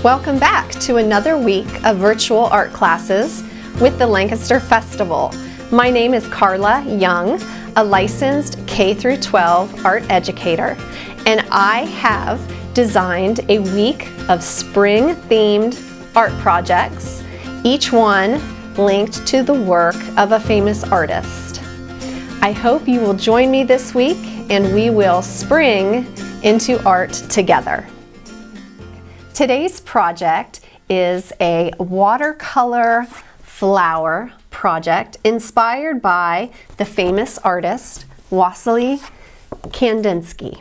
Welcome back to another week of virtual art classes with the Lancaster Festival. My name is Karla Young, a licensed K-12 art educator, and I have designed a week of spring-themed art projects, each one linked to the work of a famous artist. I hope you will join me this week and we will spring into art together. Today's project is a watercolor flower project inspired by the famous artist Wassily Kandinsky.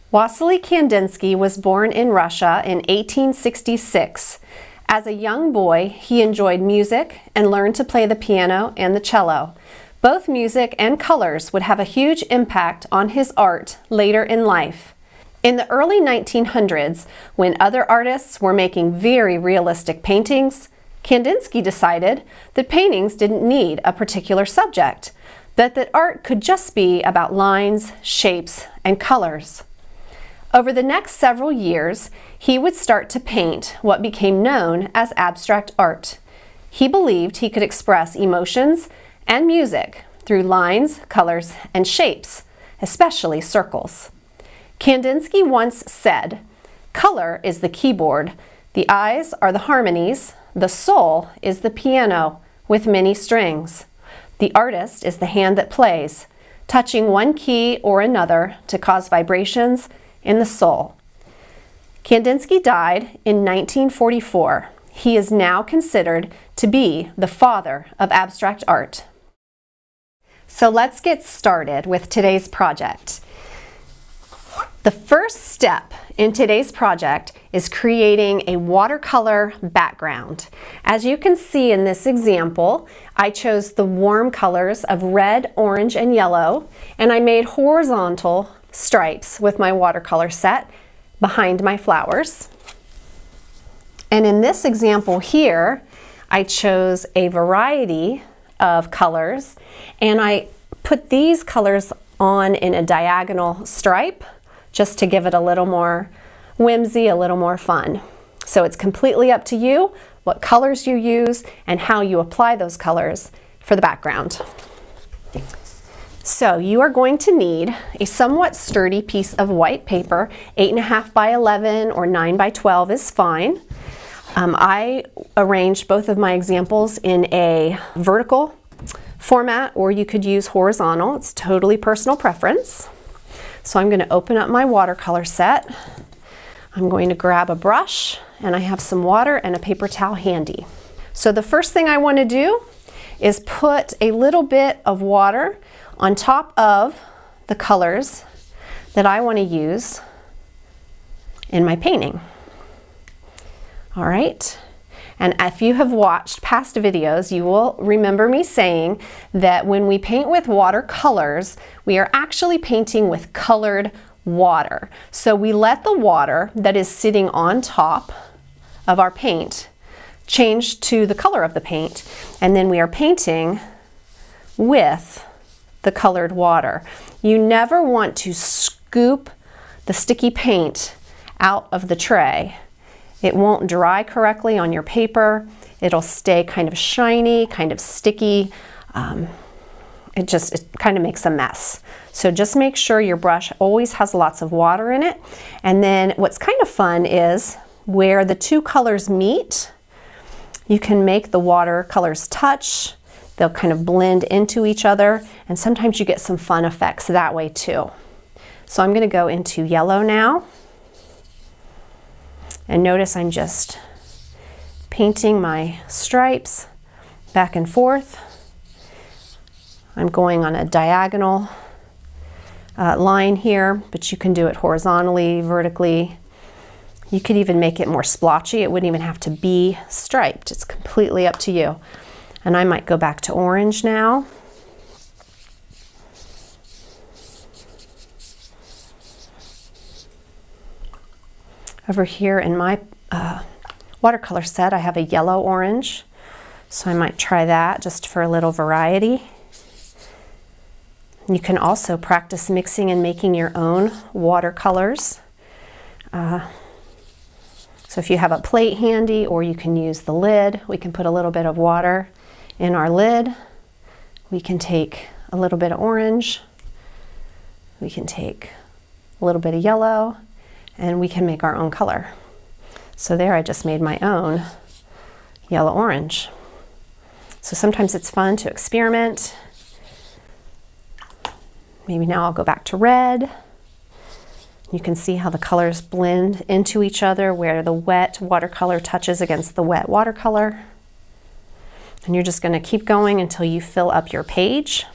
Wassily Kandinsky was born in Russia in 1866. As a young boy, he enjoyed music and learned to play the piano and the cello. Both music and colors would have a huge impact on his art later in life. In the early 1900s, when other artists were making very realistic paintings, Kandinsky decided that paintings didn't need a particular subject, but that art could just be about lines, shapes, and colors. Over the next several years, he would start to paint what became known as abstract art. He believed he could express emotions and music through lines, colors, and shapes, especially circles. Kandinsky once said, "Color is the keyboard, the eyes are the harmonies, the soul is the piano with many strings. The artist is the hand that plays, touching one key or another to cause vibrations in the soul." Kandinsky died in 1944. He is now considered to be the father of abstract art. So let's get started with today's project. The first step in today's project is creating a watercolor background. As you can see in this example, I chose the warm colors of red, orange, and yellow, and I made horizontal stripes with my watercolor set behind my flowers. And in this example here, I chose a variety of colors, and I put these colors on in a diagonal stripe, just to give it a little more whimsy, a little more fun. So it's completely up to you what colors you use and how you apply those colors for the background. So you are going to need a somewhat sturdy piece of white paper. 8.5 by 11 or 9 by 12 is fine. I arranged both of my examples in a vertical format, or you could use horizontal. It's totally personal preference. So I'm going to open up my watercolor set. I'm going to grab a brush, and I have some water and a paper towel handy. So the first thing I want to do is put a little bit of water on top of the colors that I want to use in my painting. All right. And if you have watched past videos, you will remember me saying that when we paint with watercolors, we are actually painting with colored water. So we let the water that is sitting on top of our paint change to the color of the paint, and then we are painting with the colored water. You never want to scoop the sticky paint out of the tray. It won't dry correctly on your paper. It'll stay kind of shiny, kind of sticky. It kind of makes a mess. So just make sure your brush always has lots of water in it. And then what's kind of fun is where the two colors meet, you can make the watercolors touch. They'll kind of blend into each other, and sometimes you get some fun effects that way too. So I'm going to go into yellow now. And notice I'm just painting my stripes back and forth. I'm going on a diagonal line here, but you can do it horizontally, vertically. You could even make it more splotchy. It wouldn't even have to be striped. It's completely up to you. And I might go back to orange now. Over here in my watercolor set, I have a yellow orange, so I might try that just for a little variety. You can also practice mixing and making your own watercolors. So if you have a plate handy, or you can use the lid, we can put a little bit of water in our lid. We can take a little bit of orange, we can take a little bit of yellow, and we can make our own color. So there I just made my own yellow-orange. So sometimes it's fun to experiment. Maybe now I'll go back to red. You can see how the colors blend into each other, where the wet watercolor touches against the wet watercolor. And you're just going to keep going until you fill up your page.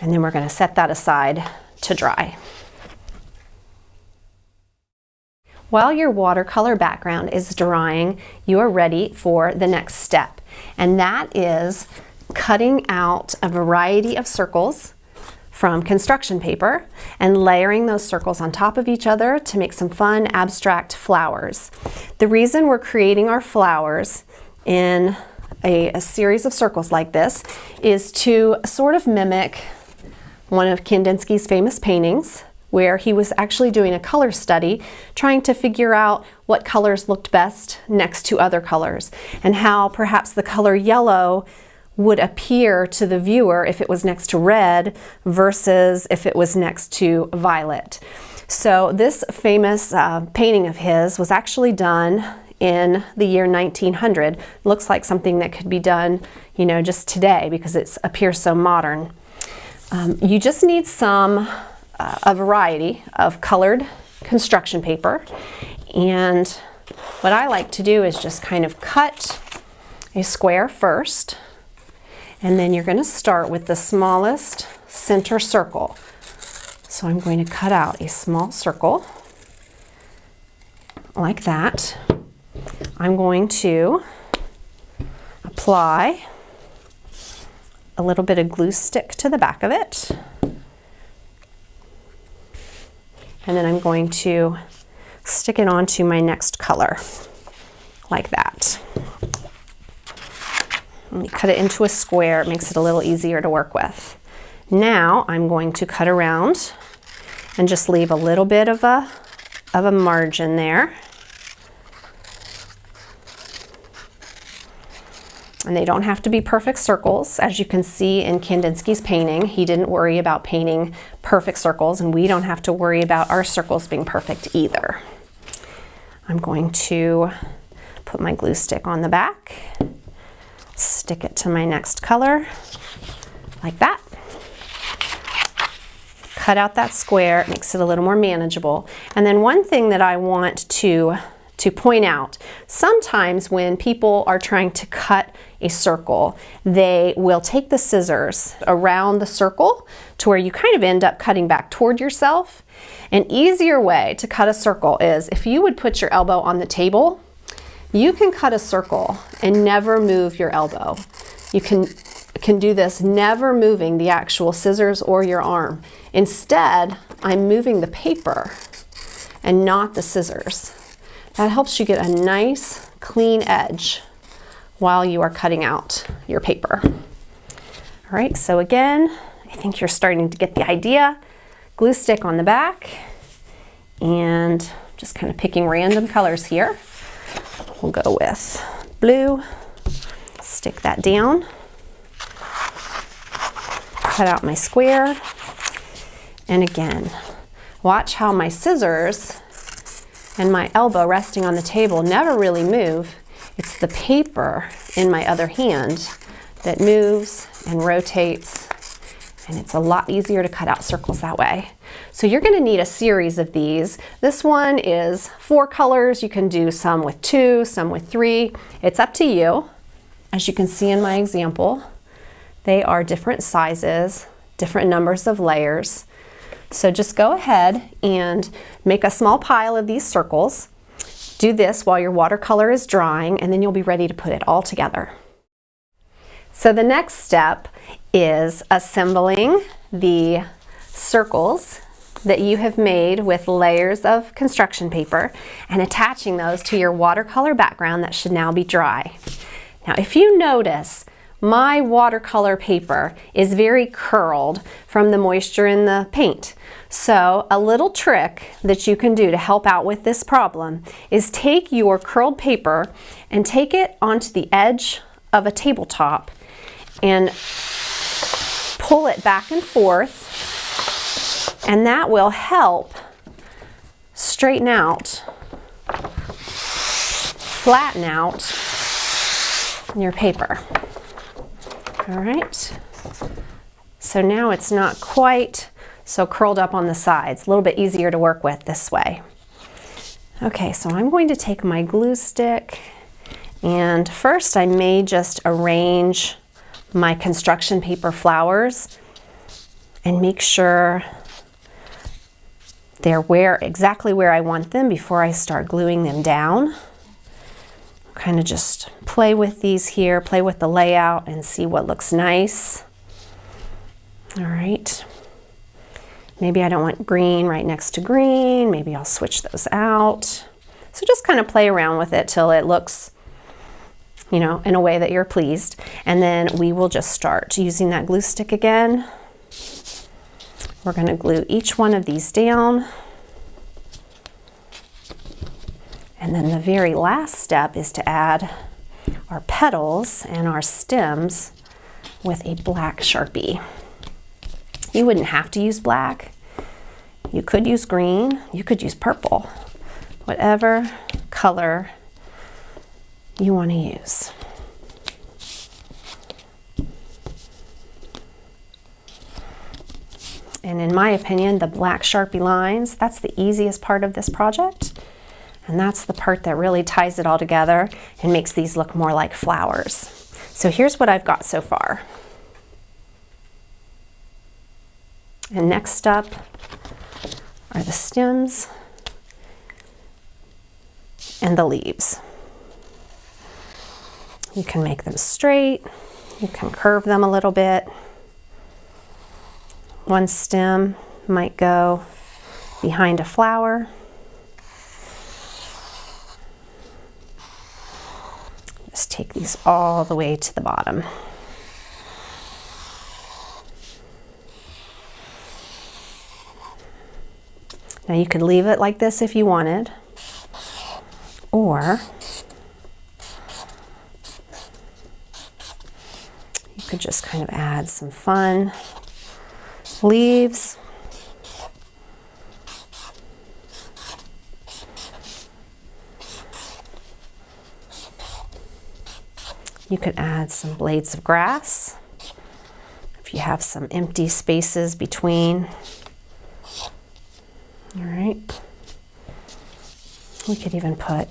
And then we're going to set that aside to dry. While your watercolor background is drying, you are ready for the next step, and that is cutting out a variety of circles from construction paper and layering those circles on top of each other to make some fun abstract flowers. The reason we're creating our flowers in a series of circles like this is to sort of mimic one of Kandinsky's famous paintings, where he was actually doing a color study, trying to figure out what colors looked best next to other colors, and how perhaps the color yellow would appear to the viewer if it was next to red versus if it was next to violet. So this famous painting of his was actually done in the year 1900. Looks like something that could be done, you know, just today, because it appears so modern. You just need a variety of colored construction paper, and what I like to do is just kind of cut a square first, and then you're going to start with the smallest center circle. So I'm going to cut out a small circle like that. I'm going to apply a little bit of glue stick to the back of it. And then I'm going to stick it onto my next color, like that. Let me cut it into a square. It makes it a little easier to work with. Now I'm going to cut around and just leave a little bit of a margin there. And they don't have to be perfect circles. As you can see in Kandinsky's painting, he didn't worry about painting perfect circles, and we don't have to worry about our circles being perfect either. I'm going to put my glue stick on the back, stick it to my next color, like that. Cut out that square, it makes it a little more manageable. And then one thing that I want to point out, sometimes when people are trying to cut a circle, they will take the scissors around the circle to where you kind of end up cutting back toward yourself. An easier way to cut a circle is if you would put your elbow on the table, you can cut a circle and never move your elbow. You can do this never moving the actual scissors or your arm. Instead, I'm moving the paper and not the scissors. That helps you get a nice clean edge while you are cutting out your paper. All right, so again, I think you're starting to get the idea. Glue stick on the back, and just kind of picking random colors here. We'll go with blue, stick that down, cut out my square, and again, watch how my scissors and my elbow resting on the table never really move. It's the paper in my other hand that moves and rotates, and it's a lot easier to cut out circles that way. So you're going to need a series of these. This one is 4 colors. You can do some with 2, some with 3. It's up to you. As you can see in my example, they are different sizes, different numbers of layers. So just go ahead and make a small pile of these circles. Do this while your watercolor is drying, and then you'll be ready to put it all together. So the next step is assembling the circles that you have made with layers of construction paper and attaching those to your watercolor background that should now be dry. Now, if you notice, my watercolor paper is very curled from the moisture in the paint. So a little trick that you can do to help out with this problem is take your curled paper and take it onto the edge of a tabletop and pull it back and forth, and that will help straighten out, flatten out your paper. All right, so now it's not quite so curled up on the sides, a little bit easier to work with this way. Okay, so I'm going to take my glue stick, and first I may just arrange my construction paper flowers and make sure they're exactly where I want them before I start gluing them down. Kind of just play with these here, play with the layout and see what looks nice. All right. Maybe I don't want green right next to green. Maybe I'll switch those out. So just kind of play around with it till it looks, you know, in a way that you're pleased. And then we will just start using that glue stick again. We're going to glue each one of these down. And then the very last step is to add our petals and our stems with a black Sharpie. You wouldn't have to use black. You could use green, you could use purple, whatever color you want to use. And in my opinion, the black Sharpie lines, that's the easiest part of this project. And that's the part that really ties it all together and makes these look more like flowers. So here's what I've got so far. And next up are the stems and the leaves. You can make them straight, you can curve them a little bit. One stem might go behind a flower. Just take these all the way to the bottom. Now you could leave it like this if you wanted, or you could just kind of add some fun leaves. You could add some blades of grass if you have some empty spaces between. All right. We could even put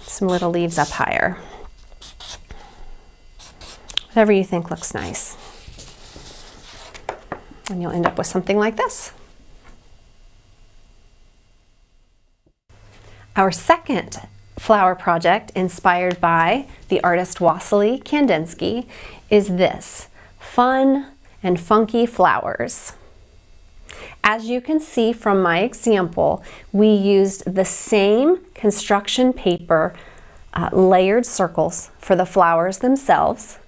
some little leaves up higher. Whatever you think looks nice. And you'll end up with something like this. Our second flower project, inspired by the artist Wassily Kandinsky, is this: fun and funky flowers. As you can see from my example, we used the same construction paper layered circles for the flowers themselves.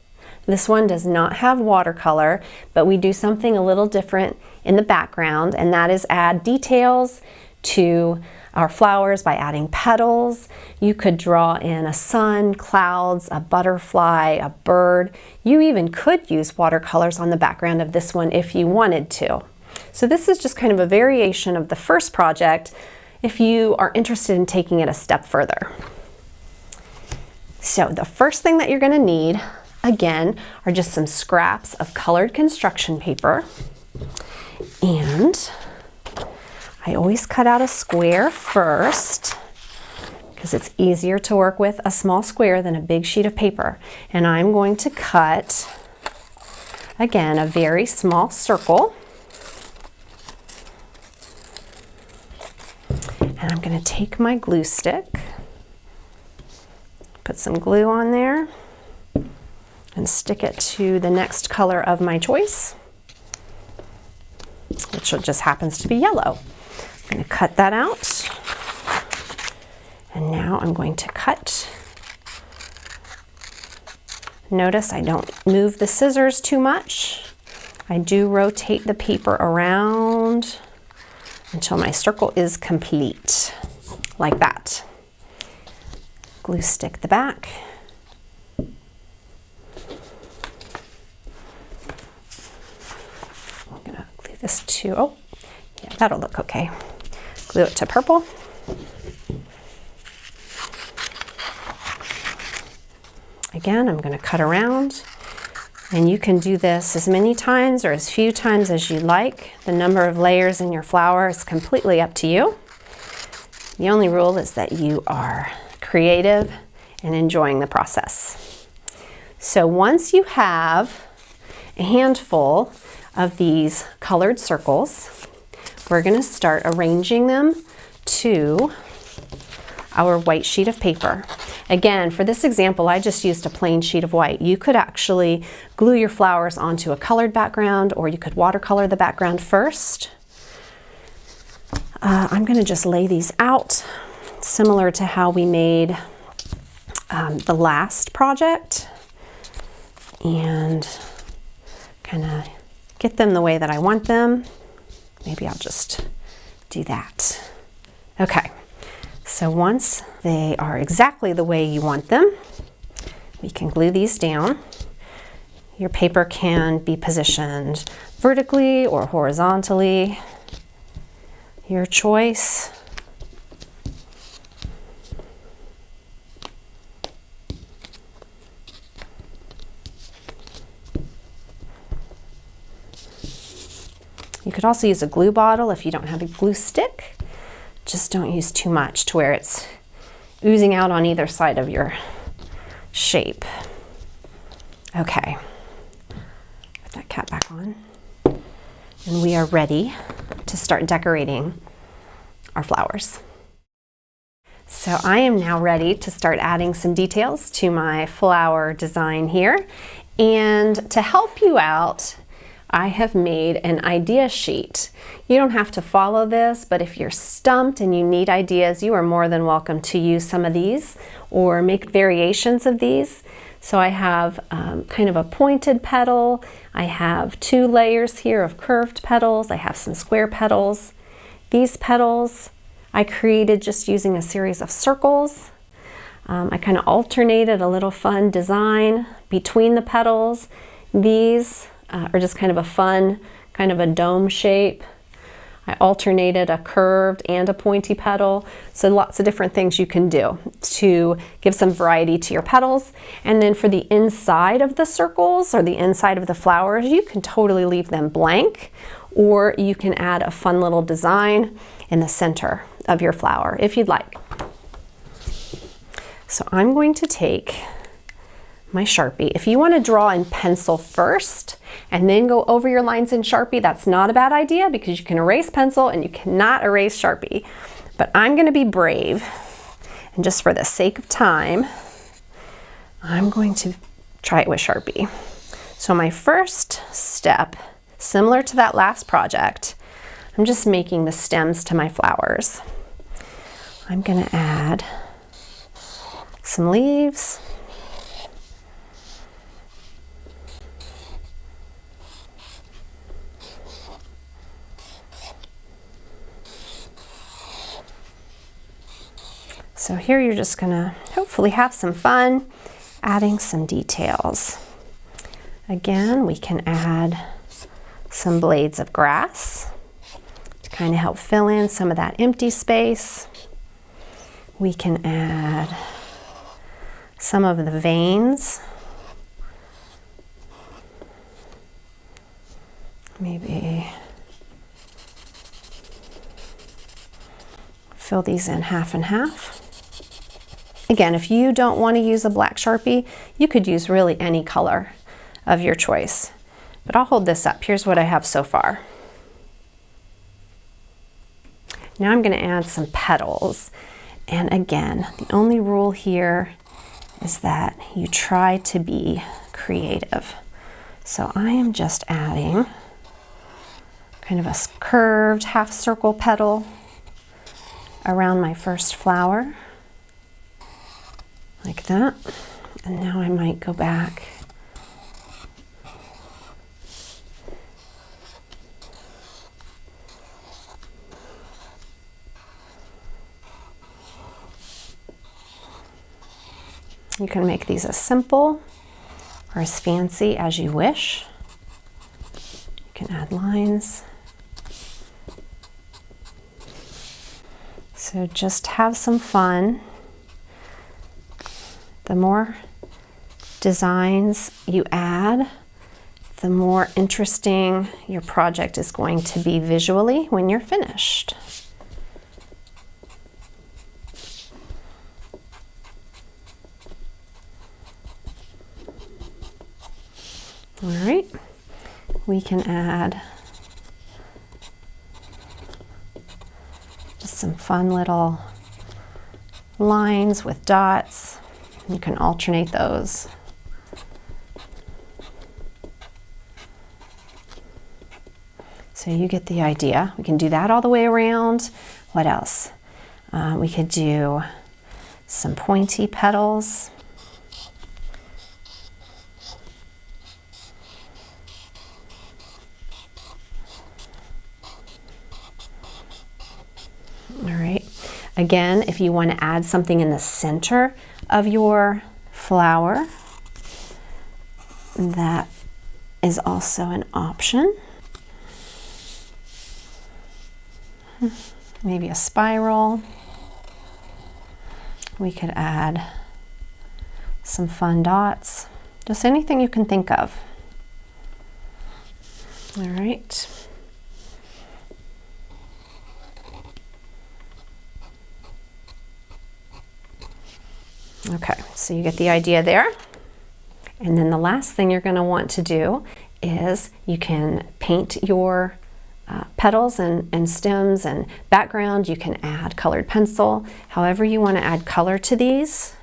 This one does not have watercolor, but we do something a little different in the background, and that is add details to our flowers by adding petals. You could draw in a sun, clouds, a butterfly, a bird. You even could use watercolors on the background of this one if you wanted to. So this is just kind of a variation of the first project if you are interested in taking it a step further. So the first thing that you're going to need, again, are just some scraps of colored construction paper. And I always cut out a square first because it's easier to work with a small square than a big sheet of paper. And I'm going to cut, again, a very small circle. And I'm going to take my glue stick, put some glue on there, and stick it to the next color of my choice. which just happens to be yellow. I'm going to cut that out. And now I'm going to cut. Notice I don't move the scissors too much. I do rotate the paper around until my circle is complete, like that. Glue stick the back. I'm gonna glue this to, oh, yeah, that'll look okay. Glue it to purple. Again, I'm going to cut around, and you can do this as many times or as few times as you like. The number of layers in your flower is completely up to you. The only rule is that you are creative and enjoying the process. So once you have a handful of these colored circles, we're going to start arranging them to our white sheet of paper. Again, for this example, I just used a plain sheet of white. You could actually glue your flowers onto a colored background, or you could watercolor the background first. I'm going to just lay these out similar to how we made the last project, and kind of get them the way that I want them. Maybe I'll just do that. Okay. So once they are exactly the way you want them, we can glue these down. Your paper can be positioned vertically or horizontally, your choice. You could also use a glue bottle if you don't have a glue stick. Just don't use too much to where it's oozing out on either side of your shape. Okay, put that cap back on. And we are ready to start decorating our flowers. So I am now ready to start adding some details to my flower design here. And to help you out, I have made an idea sheet. You don't have to follow this, but if you're stumped and you need ideas, you are more than welcome to use some of these or make variations of these. So I have kind of a pointed petal. I have 2 layers here of curved petals. I have some square petals. These petals I created just using a series of circles. I kind of alternated a little fun design between the petals. These are just kind of a fun, kind of a dome shape. I alternated a curved and a pointy petal. So lots of different things you can do to give some variety to your petals. And then for the inside of the circles or the inside of the flowers, you can totally leave them blank, or you can add a fun little design in the center of your flower if you'd like. So I'm going to take my Sharpie. If you want to draw in pencil first and then go over your lines in Sharpie, that's not a bad idea because you can erase pencil and you cannot erase Sharpie. But I'm going to be brave, and just for the sake of time, I'm going to try it with Sharpie. So my first step, similar to that last project, I'm just making the stems to my flowers. I'm going to add some leaves. So here you're just gonna hopefully have some fun adding some details. Again, we can add some blades of grass to kind of help fill in some of that empty space. We can add some of the veins. Maybe fill these in half and half. Again, if you don't want to use a black Sharpie, you could use really any color of your choice. But I'll hold this up. Here's what I have so far. Now I'm going to add some petals. And again, the only rule here is that you try to be creative. So I am just adding kind of a curved half circle petal around my first flower, like that. And now I might go back You can make these as simple or as fancy as you wish. You can add lines. So just have some fun. The more designs you add, the more interesting your project is going to be visually when you're finished. All right, we can add just some fun little lines with dots. You can alternate those. So you get the idea. We can do that all the way around. What else? We could do some pointy petals. All right. Again, if you want to add something in the center of your flower, that is also an option. Maybe a spiral. We could add some fun dots. Just anything you can think of. All right. Okay, so you get the idea there. And then the last thing you're going to want to do is you can paint your petals and stems and background. You can add colored pencil. However you want to add color to these,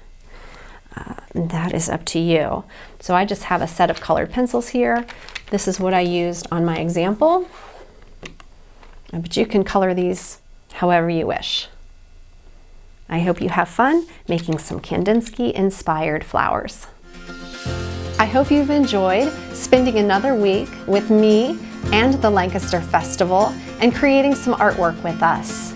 that is up to you. So I just have a set of colored pencils here. This is what I used on my example. But you can color these however you wish. I hope you have fun making some Kandinsky inspired flowers. I hope you've enjoyed spending another week with me and the Lancaster Festival and creating some artwork with us.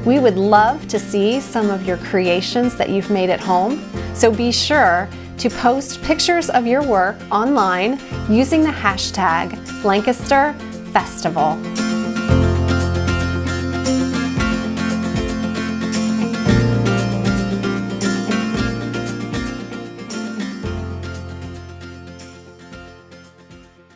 We would love to see some of your creations that you've made at home, so be sure to post pictures of your work online using the hashtag Lancaster Festival.